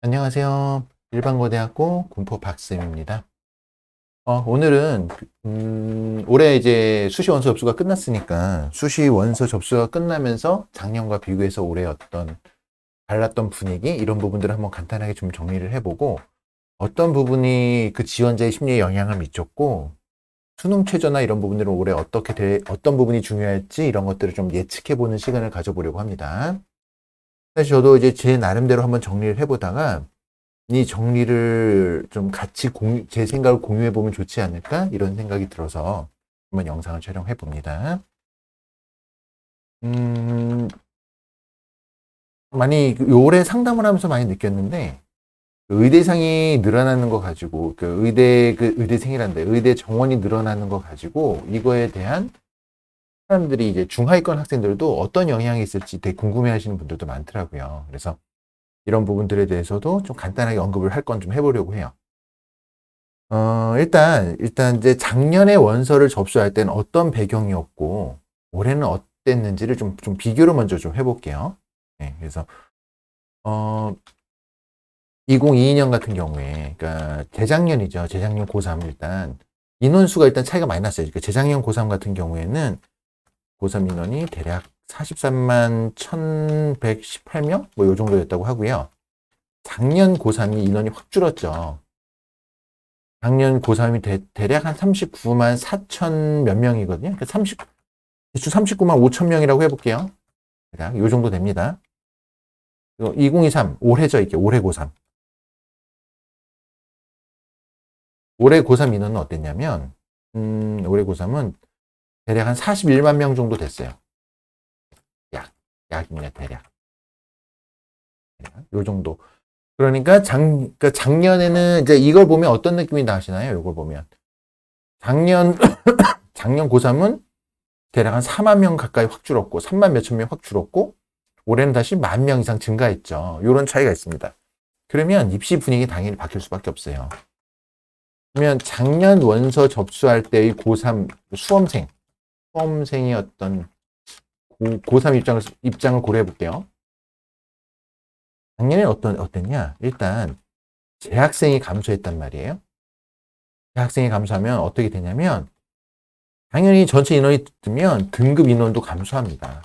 안녕하세요. 일반고대학교 군포 박쌤입니다. 오늘은 올해 이제 수시 원서 접수가 끝났으니까 수시 원서 접수가 끝나면서 작년과 비교해서 올해 어떤 달랐던 분위기 이런 부분들을 한번 간단하게 좀 정리를 해보고 어떤 부분이 그 지원자의 심리에 영향을 미쳤고 수능 최저나 이런 부분들은 올해 어떤 부분이 중요할지 이런 것들을 좀 예측해보는 시간을 가져보려고 합니다. 사실 저도 이제 제 나름대로 한번 정리를 해보다가 이 정리를 좀 같이 제 생각을 공유해보면 좋지 않을까? 이런 생각이 들어서 한번 영상을 촬영해 봅니다. 많이, 올해 상담을 하면서 많이 느꼈는데, 의대상이 늘어나는 거 가지고, 의대생이란데, 의대 정원이 늘어나는 거 가지고, 이거에 대한 사람들이 이제 중하위권 학생들도 어떤 영향이 있을지 되게 궁금해 하시는 분들도 많더라고요. 그래서 이런 부분들에 대해서도 좀 간단하게 언급을 할 건 좀 해보려고 해요. 일단 이제 작년에 원서를 접수할 때는 어떤 배경이었고, 올해는 어땠는지를 좀 비교를 먼저 좀 해볼게요. 네, 그래서, 어, 2022년 같은 경우에, 그러니까 재작년이죠. 재작년 고3 일단, 인원수가 일단 차이가 많이 났어요. 그러니까 재작년 고3 같은 경우에는 고3 인원이 대략 43만 1118명? 뭐 요 정도였다고 하고요. 작년 고3이 인원이 확 줄었죠. 작년 고3이 대략 한 39만 4천 몇 명이거든요. 그러니까 대충 39만 5천 명이라고 해볼게요. 대략 요 정도 됩니다. 2023, 올해죠, 이게 올해 고3. 올해 고3 인원은 어땠냐면, 올해 고3은 대략 한 41만 명 정도 됐어요. 약입니다, 대략. 요 정도. 그러니까 그러니까 작년에는 이제 이걸 보면 어떤 느낌이 나시나요? 이걸 보면. 작년 고3은 대략 한 4만 명 가까이 확 줄었고, 3만 몇천 명 확 줄었고, 올해는 다시 10,000명 이상 증가했죠. 이런 차이가 있습니다. 그러면 입시 분위기 당연히 바뀔 수밖에 없어요. 그러면 작년 원서 접수할 때의 고3 수험생이 어떤 고3 입장을 고려해 볼게요. 작년에 어땠냐? 일단 재학생이 감소했단 말이에요. 재학생이 감소하면 어떻게 되냐면 당연히 전체 인원이 뜨면 등급 인원도 감소합니다.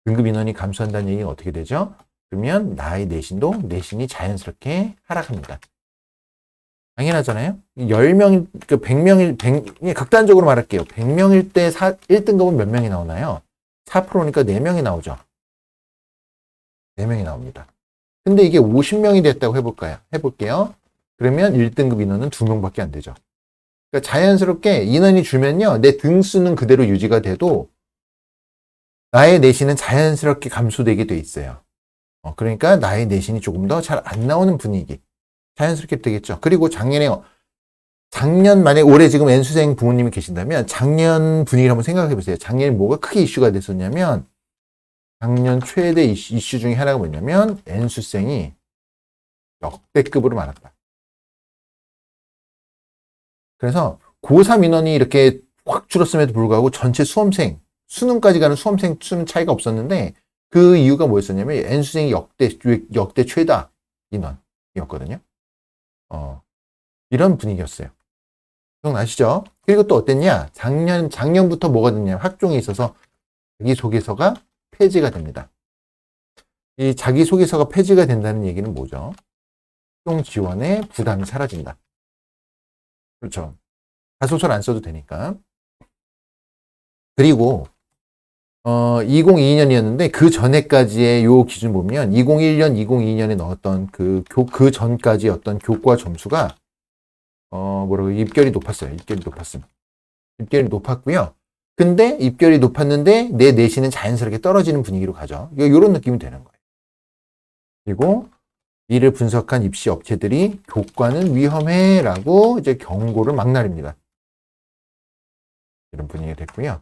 등급 인원이 감소한다는 얘기는 어떻게 되죠? 그러면 나의 내신이 자연스럽게 하락합니다. 당연하잖아요? 10명, 100명, 극단적으로 말할게요. 100명일 때 1등급은 몇 명이 나오나요? 4%니까 4명이 나오죠. 4명이 나옵니다. 근데 이게 50명이 됐다고 해볼게요. 그러면 1등급 인원은 2명밖에 안 되죠. 그러니까 자연스럽게 인원이 줄면요. 내 등수는 그대로 유지가 돼도 나의 내신은 자연스럽게 감소되게 돼 있어요. 그러니까 나의 내신이 조금 더 잘 안 나오는 분위기. 자연스럽게 되겠죠. 그리고 작년 만에 올해 지금 N수생 부모님이 계신다면 작년 분위기를 한번 생각해 보세요. 작년에 뭐가 크게 이슈가 됐었냐면 작년 최대 이슈 중에 하나가 뭐냐면 N수생이 역대급으로 많았다. 그래서 고3 인원이 이렇게 확 줄었음에도 불구하고 전체 수능까지 가는 수험생 수는 차이가 없었는데 그 이유가 뭐였었냐면 N수생이 역대 최다 인원이었거든요. 이런 분위기였어요. 기억나시죠? 그리고 또 어땠냐? 작년부터 뭐가 됐냐면 학종에 있어서 자기소개서가 폐지가 됩니다. 이 자기소개서가 폐지가 된다는 얘기는 뭐죠? 학종 지원에 부담이 사라진다. 그렇죠. 자소서를 안 써도 되니까. 그리고 2022년이었는데 그 전에까지의 요 기준 보면 2001년, 2002년에 넣었던 그 전까지 어떤 교과 점수가 입결이 높았어요. 입결이 높았고요. 근데 입결이 높았는데 내 내신은 자연스럽게 떨어지는 분위기로 가죠. 이런 느낌이 되는 거예요. 그리고 이를 분석한 입시 업체들이 교과는 위험해라고 이제 경고를 막 날립니다. 이런 분위기가 됐고요.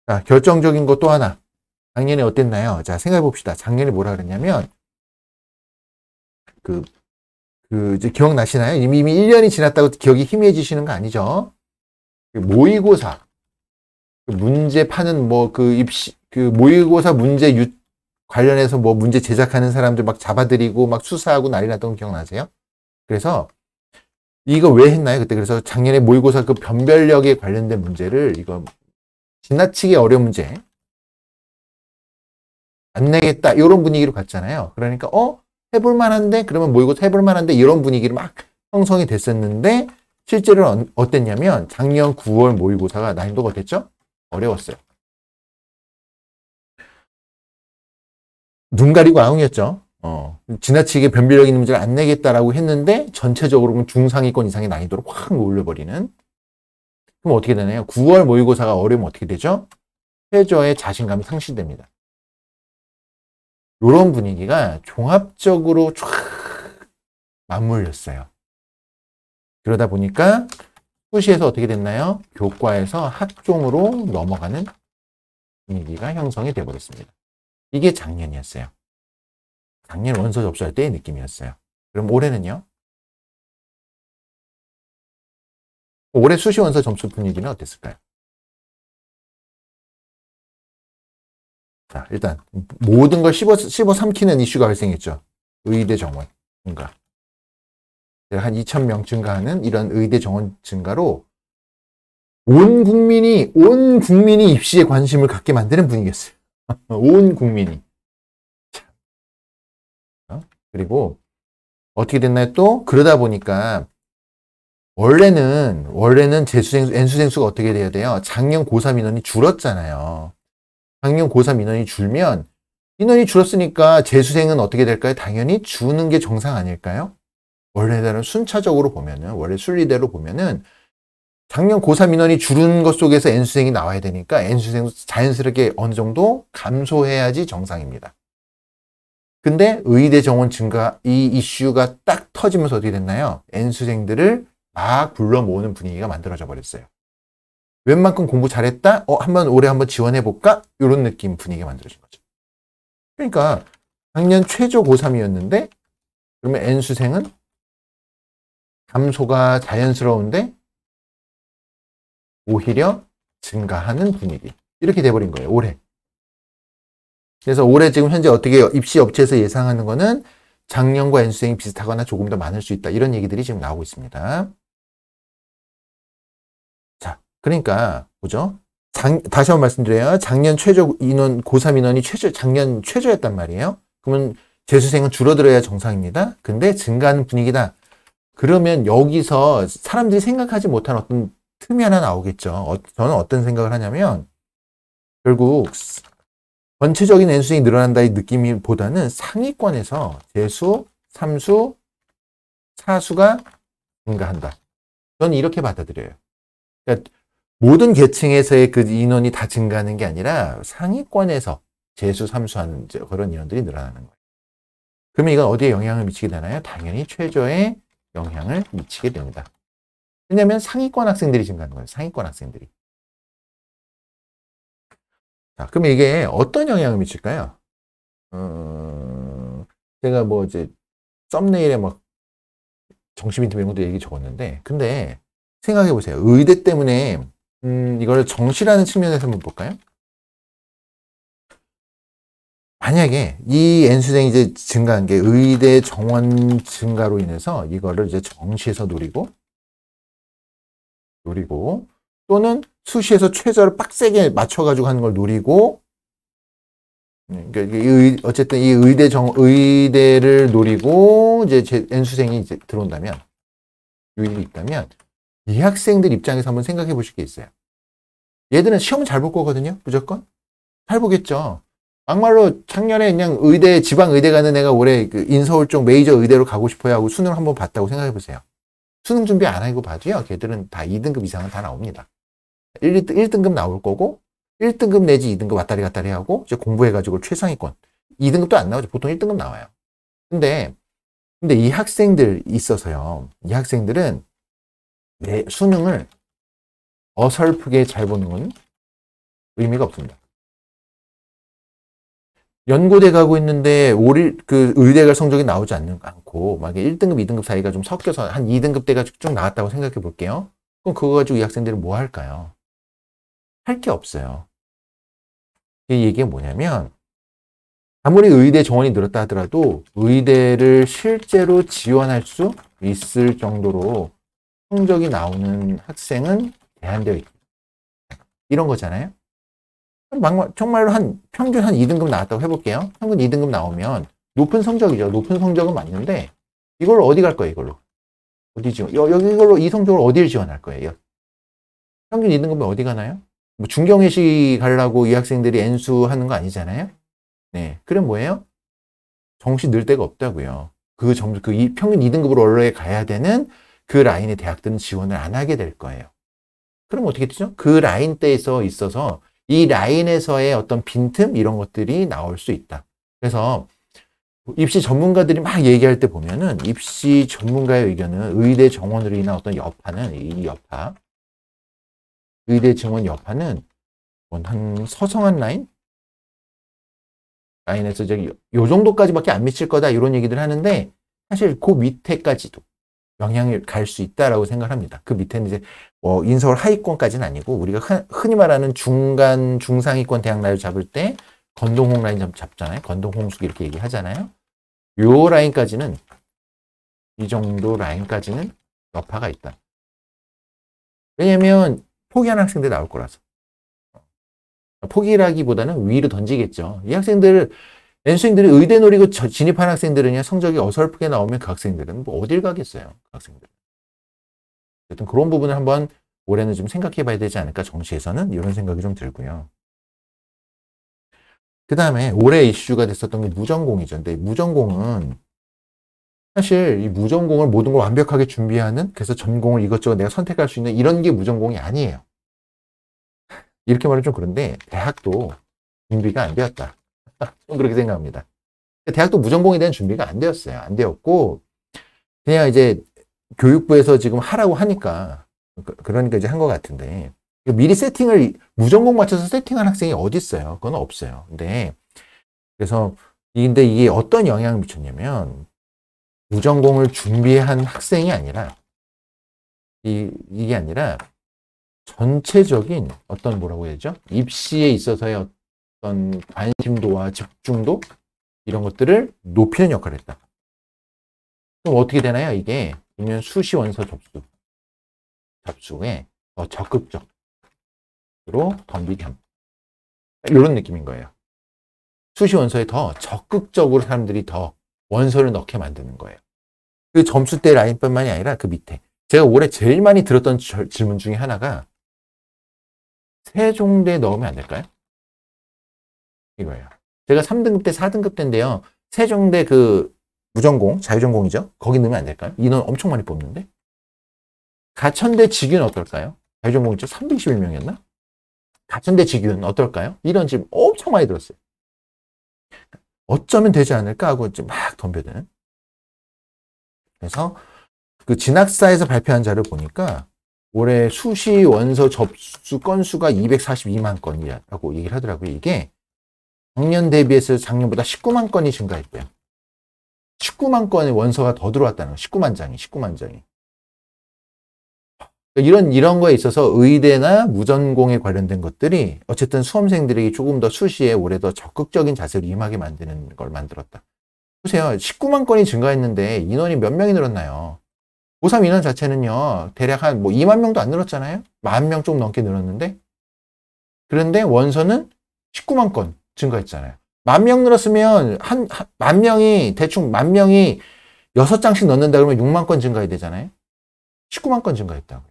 자, 결정적인 것 또 하나. 작년에 어땠나요? 자, 생각해 봅시다. 작년에 뭐라 그랬냐면, 이제 기억나시나요? 이미 1년이 지났다고 기억이 희미해지시는 거 아니죠? 모의고사. 문제 파는 모의고사 문제 관련해서 뭐 문제 제작하는 사람들 막 잡아들이고 막 수사하고 난리 났던 거 기억나세요? 그래서 이거 왜 했나요? 그때 그래서 작년에 모의고사 그 변별력에 관련된 문제를 이거 지나치게 어려운 문제 안 내겠다 이런 분위기로 갔잖아요. 그러니까 해볼 만한데 그러면 모의고사 해볼 만한데 이런 분위기로 막 형성이 됐었는데 실제로 어땠냐면 작년 9월 모의고사가 난이도가 어땠죠? 어려웠어요. 눈 가리고 아웅이었죠. 지나치게 변별력 있는 문제를 안 내겠다라고 했는데 전체적으로 중상위권 이상의 난이도로 확 올려버리는. 그럼 어떻게 되나요? 9월 모의고사가 어려우면 어떻게 되죠? 최저의 자신감이 상실됩니다. 이런 분위기가 종합적으로 쫙 맞물렸어요. 그러다 보니까 수시에서 어떻게 됐나요? 교과에서 학종으로 넘어가는 분위기가 형성이 되어버렸습니다. 이게 작년이었어요. 작년 원서 접수할 때의 느낌이었어요. 그럼 올해는요? 올해 수시 원서 점수 분위기는 어땠을까요? 자, 일단 모든 걸 씹어 삼키는 이슈가 발생했죠. 의대 정원 증가. 한 2,000명 증가하는 이런 의대 정원 증가로 온 국민이 입시에 관심을 갖게 만드는 분위기였어요. 온 국민이. 그리고 어떻게 됐나요? 또 그러다 보니까 원래는 재수생 N수생 수가 어떻게 돼야 돼요? 작년 고3 인원이 줄었잖아요. 작년 고3 인원이 줄면 인원이 줄었으니까 재수생은 어떻게 될까요? 당연히 주는 게 정상 아닐까요? 원래대로 순차적으로 보면은 원래 순리대로 보면은 작년 고3 인원이 줄은 것 속에서 N수생이 나와야 되니까 N수생 자연스럽게 어느 정도 감소해야지 정상입니다. 근데 의대 정원 증가 이 이슈가 딱 터지면서 어떻게 됐나요? N수생들을 막 불러 모으는 분위기가 만들어져 버렸어요. 웬만큼 공부 잘했다? 올해 한번 지원해볼까? 이런 느낌 분위기가 만들어진 거죠. 그러니까 작년 최저 고3이었는데 그러면 N수생은 감소가 자연스러운데 오히려 증가하는 분위기. 이렇게 돼버린 거예요, 올해. 그래서 올해 지금 현재 어떻게 입시 업체에서 예상하는 거는 작년과 N수생이 비슷하거나 조금 더 많을 수 있다. 이런 얘기들이 지금 나오고 있습니다. 자, 그러니까 뭐죠? 다시 한번 말씀드려요. 작년 최저 인원, 고3 인원이 작년 최저였단 말이에요. 그러면 재수생은 줄어들어야 정상입니다. 근데 증가하는 분위기다. 그러면 여기서 사람들이 생각하지 못한 어떤 틈이 하나 나오겠죠. 저는 어떤 생각을 하냐면 결국 전체적인 N수생이 늘어난다의 느낌보다는 상위권에서 재수, 3수, 4수가 증가한다. 저는 이렇게 받아들여요. 그러니까 모든 계층에서의 그 인원이 다 증가하는 게 아니라 상위권에서 재수, 3수하는 그런 인원들이 늘어나는 거예요. 그러면 이건 어디에 영향을 미치게 되나요? 당연히 최저에 영향을 미치게 됩니다. 왜냐하면 상위권 학생들이 증가하는 거예요. 상위권 학생들이. 자, 그러면 이게 어떤 영향을 미칠까요? 제가 뭐 이제 썸네일에 막 정시 빈틈 이런 것도 얘기 적었는데, 근데 생각해 보세요. 의대 때문에 이걸 정시라는 측면에서 한번 볼까요? 만약에 이 N수생이 이제 증가한 게 의대 정원 증가로 인해서 이거를 이제 정시에서 노리고 또는 수시에서 최저를 빡세게 맞춰가지고 하는 걸 노리고 그러니까 어쨌든 이 의대를 노리고 이제 N수생이 이제 들어온다면 유입이 있다면 이 학생들 입장에서 한번 생각해 보실 게 있어요. 얘들은 시험 잘 볼 거거든요. 무조건 잘 보겠죠. 막말로 작년에 그냥 지방 의대 가는 애가 올해 그 인서울 쪽 메이저 의대로 가고 싶어야 하고 수능 한번 봤다고 생각해 보세요. 수능 준비 안 하고 봐도요. 걔들은 다 2등급 이상은 다 나옵니다. 1등급 나올 거고 1등급 내지 2등급 왔다리 갔다리 하고 이제 공부해가지고 최상위권 2등급도 안 나오죠. 보통 1등급 나와요. 근데 이 학생들 있어서요. 이 학생들은 수능을 어설프게 잘 보는 건 의미가 없습니다. 연고대 가고 있는데 그 의대 갈 성적이 나오지 않고 막 1등급, 2등급 사이가 좀 섞여서 한 2등급 대가 쭉 나왔다고 생각해 볼게요. 그럼 그거 가지고 이 학생들은 뭐 할까요? 할 게 없어요. 이 얘기가 뭐냐면 아무리 의대 정원이 늘었다 하더라도 의대를 실제로 지원할 수 있을 정도로 성적이 나오는 학생은 제한되어 있다. 이런 거잖아요. 정말로 평균 한 2등급 나왔다고 해볼게요. 평균 2등급 나오면 높은 성적이죠. 높은 성적은 맞는데 이걸로 어디 갈 거예요? 이걸로 어디 지원? 이걸로 이 성적으로 어디를 지원할 거예요? 평균 2등급은 어디 가나요? 뭐 중경외시 가려고 이 학생들이 N수하는 거 아니잖아요. 네, 그럼 뭐예요? 정시 늘 데가 없다고요. 그 점수, 평균 2등급으로 원래 가야 되는 그 라인의 대학들은 지원을 안 하게 될 거예요. 그럼 어떻게 되죠? 그 라인대에서 있어서 이 라인에서의 어떤 빈틈 이런 것들이 나올 수 있다. 그래서 입시 전문가들이 막 얘기할 때 보면은 입시 전문가의 의견은 의대 정원으로 인한 어떤 여파는 이 여파, 의대 정원 여파는 한 서성한 라인에서 저기 요 정도까지밖에 안 미칠 거다 이런 얘기들 하는데 사실 그 밑에까지도 영향이 갈 수 있다라고 생각합니다. 그 밑에는 이제 인서울 하위권까지는 아니고 우리가 흔히 말하는 중간 중상위권 대학 라인 잡을 때 건동홍 라인 잡잖아요. 건동홍숙 이렇게 얘기하잖아요. 요 라인까지는 이 정도 라인까지는 여파가 있다. 왜냐면 포기하는 학생들이 나올 거라서. 포기라기보다는 위로 던지겠죠. 이 학생들 N수생들이 의대 노리고 진입한 학생들은요, 성적이 어설프게 나오면 그 학생들은 뭐 어딜 가겠어요. 그 학생들. 어쨌든 그런 부분을 한번 올해는 좀 생각해 봐야 되지 않을까, 정시에서는. 이런 생각이 좀 들고요. 그 다음에 올해 이슈가 됐었던 게 무전공이죠. 근데 무전공은 사실 이 무전공을 모든 걸 완벽하게 준비하는, 그래서 전공을 이것저것 내가 선택할 수 있는 이런 게 무전공이 아니에요. 이렇게 말하면 좀 그런데 대학도 준비가 안 되었다. 저는 그렇게 생각합니다. 대학도 무전공에 대한 준비가 안 되었어요. 안 되었고 그냥 이제 교육부에서 지금 하라고 하니까 그러니까 이제 한 것 같은데 미리 세팅을 무전공 맞춰서 세팅한 학생이 어디 있어요? 그건 없어요. 근데 이게 어떤 영향을 미쳤냐면 무전공을 준비한 학생이 아니라 이게 아니라 전체적인 어떤 뭐라고 해야죠? 입시에 있어서의 어떤 관심도와 집중도 이런 것들을 높이는 역할을 했다. 그럼 어떻게 되나요? 이게 그러면 수시 원서 접수에 더 적극적으로 덤비게 합니다. 이런 느낌인 거예요. 수시 원서에 더 적극적으로 사람들이 더 원서를 넣게 만드는 거예요. 그 점수대 라인뿐만이 아니라 그 밑에 제가 올해 제일 많이 들었던 질문 중에 하나가 세종대 넣으면 안 될까요? 이거예요. 제가 3등급 때 4등급 때인데요. 세종대 그 무전공, 자유전공이죠. 거기 넣으면 안 될까요? 인원 엄청 많이 뽑는데. 가천대 직윤 어떨까요? 자유전공 있죠? 321명이었나? 가천대 직윤 어떨까요? 이런 질문 엄청 많이 들었어요. 어쩌면 되지 않을까 하고 이제 막 덤벼드는. 그래서 그 진학사에서 발표한 자를 보니까 올해 수시 원서 접수 건수가 242만 건이라고 얘기를 하더라고요. 이게 작년 대비해서 작년보다 19만 건이 증가했대요. 19만 건의 원서가 더 들어왔다는 거. 19만 장이. 이런 거에 있어서 의대나 무전공에 관련된 것들이 어쨌든 수험생들에게 조금 더 수시에 올해 더 적극적인 자세로 임하게 만드는 걸 만들었다. 보세요. 19만 건이 증가했는데 인원이 몇 명이 늘었나요? 고3 인원 자체는요, 대략 한 2만 명도 안 늘었잖아요? 10,000명 좀 넘게 늘었는데? 그런데 원서는 19만 건 증가했잖아요. 10,000명 늘었으면 대충 10,000명이 6장씩 넣는다 그러면 6만 건 증가해야 되잖아요? 19만 건 증가했다고요.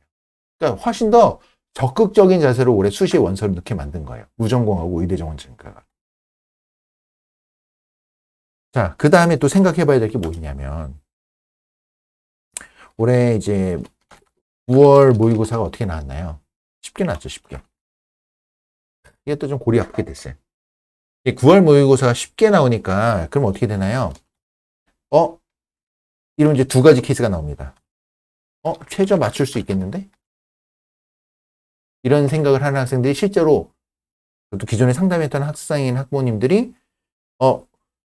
그러니까 훨씬 더 적극적인 자세로 올해 수시 원서를 넣게 만든 거예요. 무전공하고 의대 정원 증가가. 자, 그 다음에 또 생각해 봐야 될 게 뭐냐면, 올해 이제 9월 모의고사가 어떻게 나왔나요? 쉽게 나왔죠, 쉽게. 이게 또 좀 골이 아프게 됐어요. 9월 모의고사가 쉽게 나오니까, 그럼 어떻게 되나요? 이러면 이제 두 가지 케이스가 나옵니다. 최저 맞출 수 있겠는데? 이런 생각을 하는 학생들이 실제로, 또 기존에 상담했던 학생인 학부모님들이,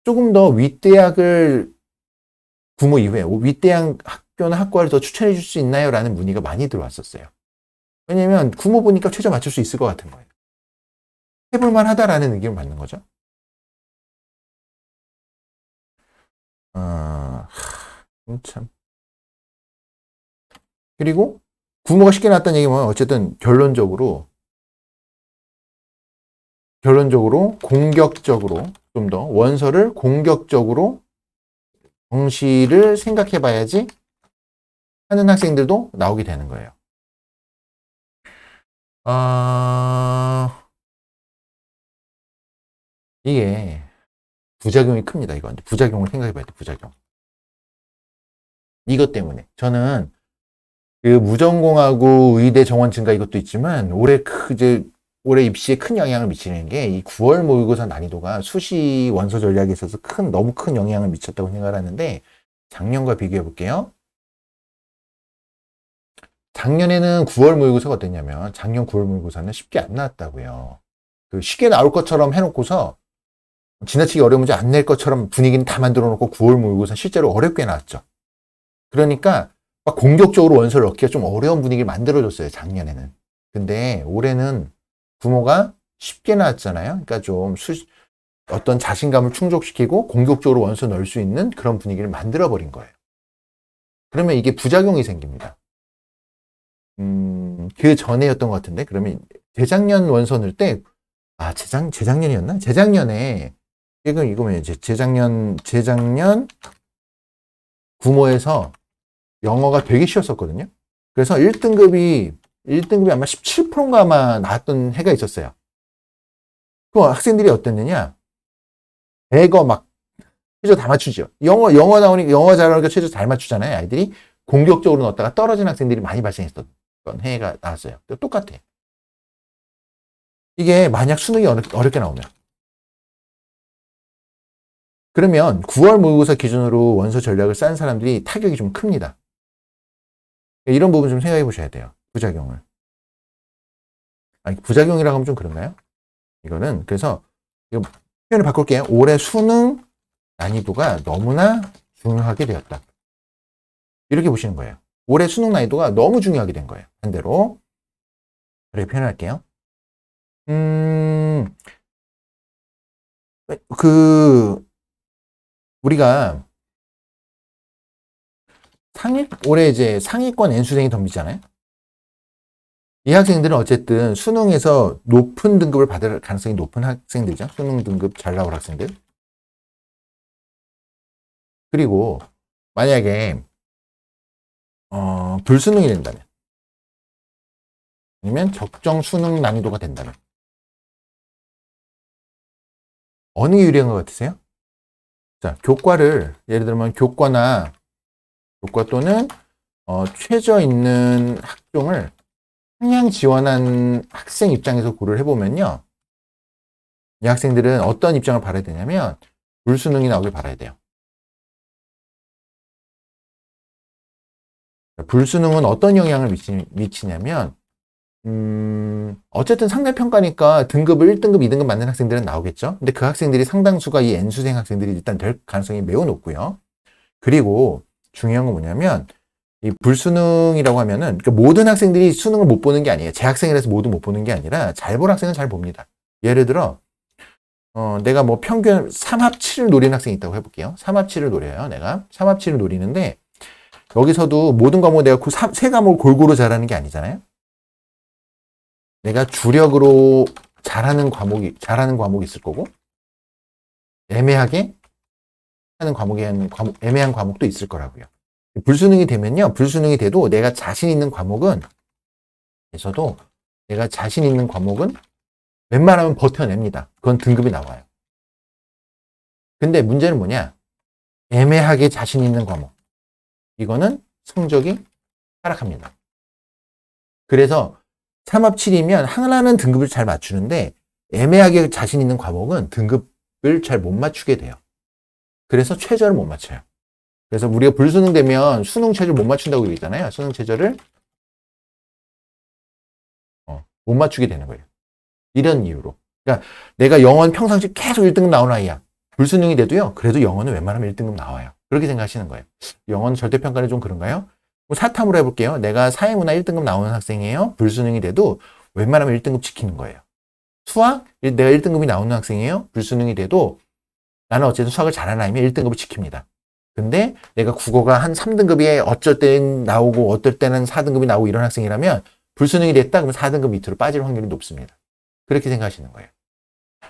조금 더 윗대학을 구모 이후에 윗대학 학교나 학과를 더 추천해 줄 수 있나요? 라는 문의가 많이 들어왔었어요. 왜냐면 구모 보니까 최저 맞출 수 있을 것 같은 거예요. 해볼만 하다라는 의견을 받는 거죠. 참. 그리고 구모가 쉽게 나왔다는 얘기면 어쨌든 결론적으로 공격적으로 좀 더 원서를 공격적으로 정시를 생각해 봐야지 하는 학생들도 나오게 되는 거예요. 이게 부작용이 큽니다. 이건 부작용을 생각해 봐야 돼. 부작용. 이것 때문에 저는 그 무전공하고 의대 정원 증가 이것도 있지만 올해 입시에 큰 영향을 미치는 게 이 9월 모의고사 난이도가 수시 원서 전략에 있어서 너무 큰 영향을 미쳤다고 생각을 하는데 작년과 비교해 볼게요. 작년에는 9월 모의고사가 어땠냐면 작년 9월 모의고사는 쉽게 안 나왔다고요. 그 쉽게 나올 것처럼 해놓고서 지나치게 어려운 문제 안 낼 것처럼 분위기는 다 만들어 놓고 9월 모의고사 실제로 어렵게 나왔죠. 그러니까 막 공격적으로 원서를 넣기가 좀 어려운 분위기를 만들어줬어요. 작년에는. 근데 올해는 부모가 쉽게 나왔잖아요. 그러니까 좀 어떤 자신감을 충족시키고 공격적으로 원서 넣을 수 있는 그런 분위기를 만들어버린 거예요. 그러면 이게 부작용이 생깁니다. 그 전에였던 것 같은데 그러면 재작년 원서 넣을 때 재작년이었나? 재작년에 이거면 이제 재작년 구모에서 영어가 되게 쉬웠었거든요. 그래서 1등급이 아마 17%인가 아마 나왔던 해가 있었어요. 그 학생들이 어땠느냐? 애거 막 최저 다 맞추죠. 영어 나오니까 영어 잘하니까 최저 잘 맞추잖아요. 아이들이 공격적으로 넣었다가 떨어진 학생들이 많이 발생했었던 해가 나왔어요. 똑같아. 이게 만약 수능이 어렵게 나오면 그러면 9월 모의고사 기준으로 원서 전략을 짠 사람들이 타격이 좀 큽니다. 이런 부분 좀 생각해 보셔야 돼요. 부작용을. 부작용이라고 하면 좀 그런가요? 이거는 그래서 이거 표현을 바꿀게요. 올해 수능 난이도가 너무나 중요하게 되었다. 이렇게 보시는 거예요. 올해 수능 난이도가 너무 중요하게 된 거예요. 반대로 그렇게 표현할게요. 우리가 올해 이제 상위권 N수생이 덤비잖아요. 이 학생들은 어쨌든 수능에서 높은 등급을 받을 가능성이 높은 학생들이죠. 수능 등급 잘 나올 학생들. 그리고 만약에 불수능이 된다면 아니면 적정 수능 난이도가 된다면 어느 게 유리한 것 같으세요? 자, 교과를 예를 들면 교과 또는 최저 있는 학종을 상향 지원한 학생 입장에서 고려를 해보면요. 이 학생들은 어떤 입장을 바라야 되냐면 불수능이 나오길 바라야 돼요. 불수능은 어떤 영향을 미치냐면 어쨌든 상대평가니까 등급을 1등급, 2등급 맞는 학생들은 나오겠죠. 근데 그 학생들이 상당수가 이 N수생 학생들이 일단 될 가능성이 매우 높고요. 그리고 중요한 건 뭐냐면 이 불수능이라고 하면은 그러니까 모든 학생들이 수능을 못 보는 게 아니에요. 재학생이라서 모두 못 보는 게 아니라 잘 본 학생은 잘 봅니다. 예를 들어 내가 뭐 평균 3합7을 노리는 학생이 있다고 해볼게요. 3합7을 노려요. 내가 3합7을 노리는데 여기서도 모든 과목 내가 세 과목을 골고루 잘하는 게 아니잖아요. 내가 주력으로 잘하는 과목이 있을 거고 애매하게 하는 애매한 과목도 있을 거라고요. 불수능이 되면요. 불수능이 돼도 내가 자신 있는 과목은 웬만하면 버텨냅니다. 그건 등급이 나와요. 근데 문제는 뭐냐? 애매하게 자신 있는 과목. 이거는 성적이 하락합니다. 그래서 3합7이면 하나는 등급을 잘 맞추는데 애매하게 자신 있는 과목은 등급을 잘 못 맞추게 돼요. 그래서 최저를 못 맞춰요. 그래서 우리가 불수능 되면 수능 최저를 못 맞춘다고 얘기했잖아요. 수능 최저를 못 맞추게 되는 거예요. 이런 이유로. 그러니까 내가 영어는 평상시 계속 1등급 나오는 아이야. 불수능이 돼도요. 그래도 영어는 웬만하면 1등급 나와요. 그렇게 생각하시는 거예요. 영어는 절대평가는 좀 그런가요? 사탐으로 해볼게요. 내가 사회문화 1등급 나오는 학생이에요. 불수능이 돼도 웬만하면 1등급 지키는 거예요. 수학? 내가 1등급이 나오는 학생이에요. 불수능이 돼도 나는 어쨌든 수학을 잘하는 아이면 1등급을 지킵니다. 근데 내가 국어가 한 3등급이 어쩔 땐 나오고 어떨 때는 4등급이 나오고 이런 학생이라면 불수능이 됐다 그러면 4등급 밑으로 빠질 확률이 높습니다. 그렇게 생각하시는 거예요.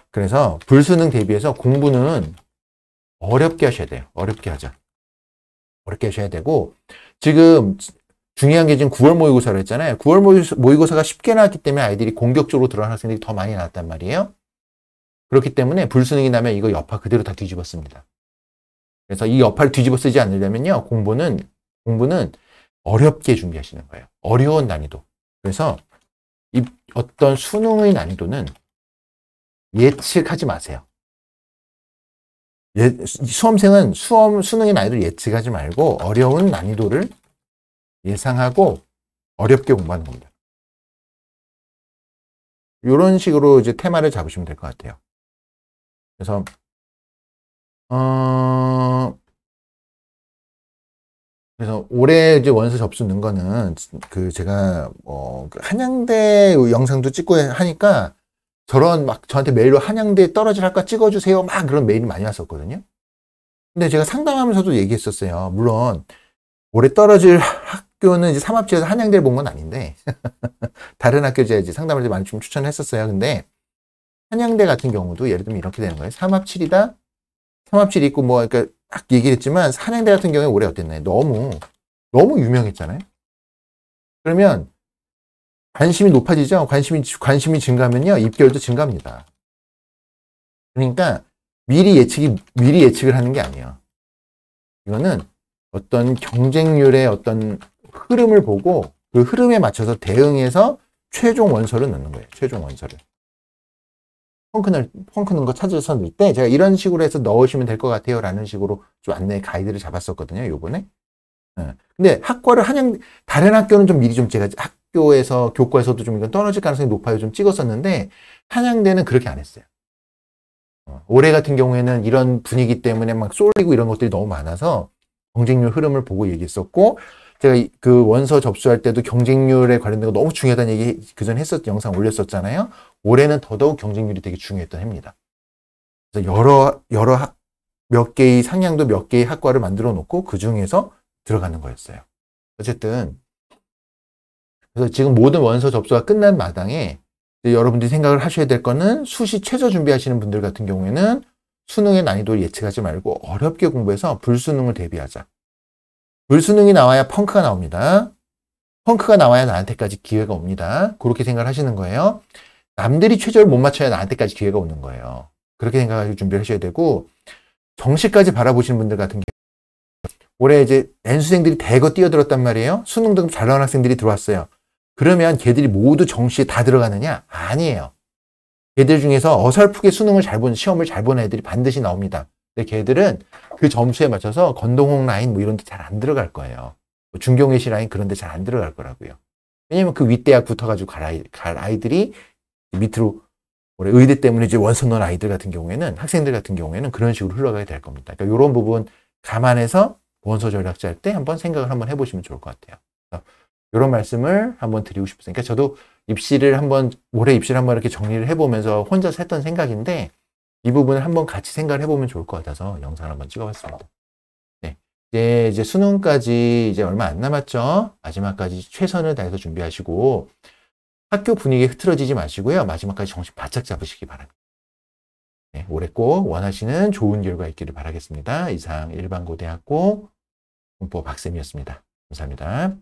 그래서 불수능 대비해서 공부는 어렵게 하셔야 돼요. 어렵게 하자. 어렵게 하셔야 되고, 지금 중요한 게 지금 9월 모의고사를 했잖아요. 9월 모의고사가 쉽게 나왔기 때문에 아이들이 공격적으로 들어간 학생들이 더 많이 나왔단 말이에요. 그렇기 때문에 불수능이 나면 이거 여파 그대로 다 뒤집어 씁니다. 그래서 이 여파를 뒤집어 쓰지 않으려면요, 공부는 어렵게 준비하시는 거예요. 어려운 난이도. 그래서 이 어떤 수능의 난이도는 예측하지 마세요. 수험생은 수능의 난이도를 예측하지 말고 어려운 난이도를 예상하고 어렵게 공부하는 겁니다. 이런 식으로 이제 테마를 잡으시면 될 것 같아요. 그래서 그래서 올해 이제 원서 접수 넣은 거는 그 제가 그 한양대 영상도 찍고 하니까 저런 막 저한테 메일로 한양대 떨어질 학과 찍어주세요 막 그런 메일이 많이 왔었거든요. 근데 제가 상담하면서도 얘기했었어요. 물론 올해 떨어질 학교는 이제 삼합치에서 한양대를 본 건 아닌데 다른 학교 제가 이제 상담을 많이 좀 추천했었어요. 근데 한양대 같은 경우도 예를 들면 이렇게 되는 거예요. 삼합칠이다. 삼합칠 있고 뭐 그러니까 딱 얘기했지만 한양대 같은 경우에 올해 어땠나요? 너무 유명했잖아요. 그러면 관심이 높아지죠. 관심이 증가하면요 입결도 증가합니다. 그러니까 미리 예측을 하는 게 아니에요. 이거는 어떤 경쟁률의 어떤 흐름을 보고 그 흐름에 맞춰서 대응해서 최종 원서를 넣는 거예요. 최종 원서를. 펑크 넣은 거 찾아서 넣을 때 제가 이런 식으로 해서 넣으시면 될 것 같아요. 라는 식으로 좀 안내 가이드를 잡았었거든요. 요번에. 근데 다른 학교는 좀 미리 좀 제가 학교에서, 교과에서도 좀 이건 떨어질 가능성이 높아요. 좀 찍었었는데, 한양대는 그렇게 안 했어요. 올해 같은 경우에는 이런 분위기 때문에 막 쏠리고 이런 것들이 너무 많아서 경쟁률 흐름을 보고 얘기했었고, 제가 그 원서 접수할 때도 경쟁률에 관련된 거 너무 중요하다는 얘기 그전 영상 올렸었잖아요. 올해는 더더욱 경쟁률이 되게 중요했던 해입니다. 그래서 몇 개의 상향도 몇 개의 학과를 만들어 놓고 그 중에서 들어가는 거였어요. 어쨌든 그래서 지금 모든 원서 접수가 끝난 마당에 여러분들이 생각을 하셔야 될 거는 수시 최저 준비하시는 분들 같은 경우에는 수능의 난이도를 예측하지 말고 어렵게 공부해서 불수능을 대비하자. 불수능이 나와야 펑크가 나옵니다. 펑크가 나와야 나한테까지 기회가 옵니다. 그렇게 생각을 하시는 거예요. 남들이 최저를 못 맞춰야 나한테까지 기회가 오는 거예요. 그렇게 생각하시고 준비를 하셔야 되고, 정시까지 바라보시는 분들 같은 경우 올해 이제 N수생들이 대거 뛰어들었단 말이에요. 수능 등급 잘 나온 학생들이 들어왔어요. 그러면 걔들이 모두 정시에 다 들어가느냐? 아니에요. 걔들 중에서 어설프게 시험을 잘 본 애들이 반드시 나옵니다. 근데 걔들은 그 점수에 맞춰서 건동홍 라인 뭐 이런 데 잘 안 들어갈 거예요. 중경외시 라인 그런 데 잘 안 들어갈 거라고요. 왜냐면 그 윗대학 붙어가지고 갈 아이들이 밑으로 올해 의대 때문에 이제 원서 넣은 아이들 같은 경우에는, 학생들 같은 경우에는 그런 식으로 흘러가게 될 겁니다. 그러니까 이런 부분 감안해서 원서 전략 짤 때 한번 생각을 한번 해보시면 좋을 것 같아요. 이런 말씀을 한번 드리고 싶습니다. 그러니까 저도 올해 입시를 한번 이렇게 정리를 해보면서 혼자서 했던 생각인데, 이 부분을 한번 같이 생각을 해보면 좋을 것 같아서 영상을 한번 찍어봤습니다. 네. 이제 수능까지 이제 얼마 안 남았죠? 마지막까지 최선을 다해서 준비하시고, 학교 분위기에 흐트러지지 마시고요. 마지막까지 정신 바짝 잡으시기 바랍니다. 네, 올해 꼭 원하시는 좋은 결과 있기를 바라겠습니다. 이상 일반고등학교 공법 박쌤이었습니다. 감사합니다.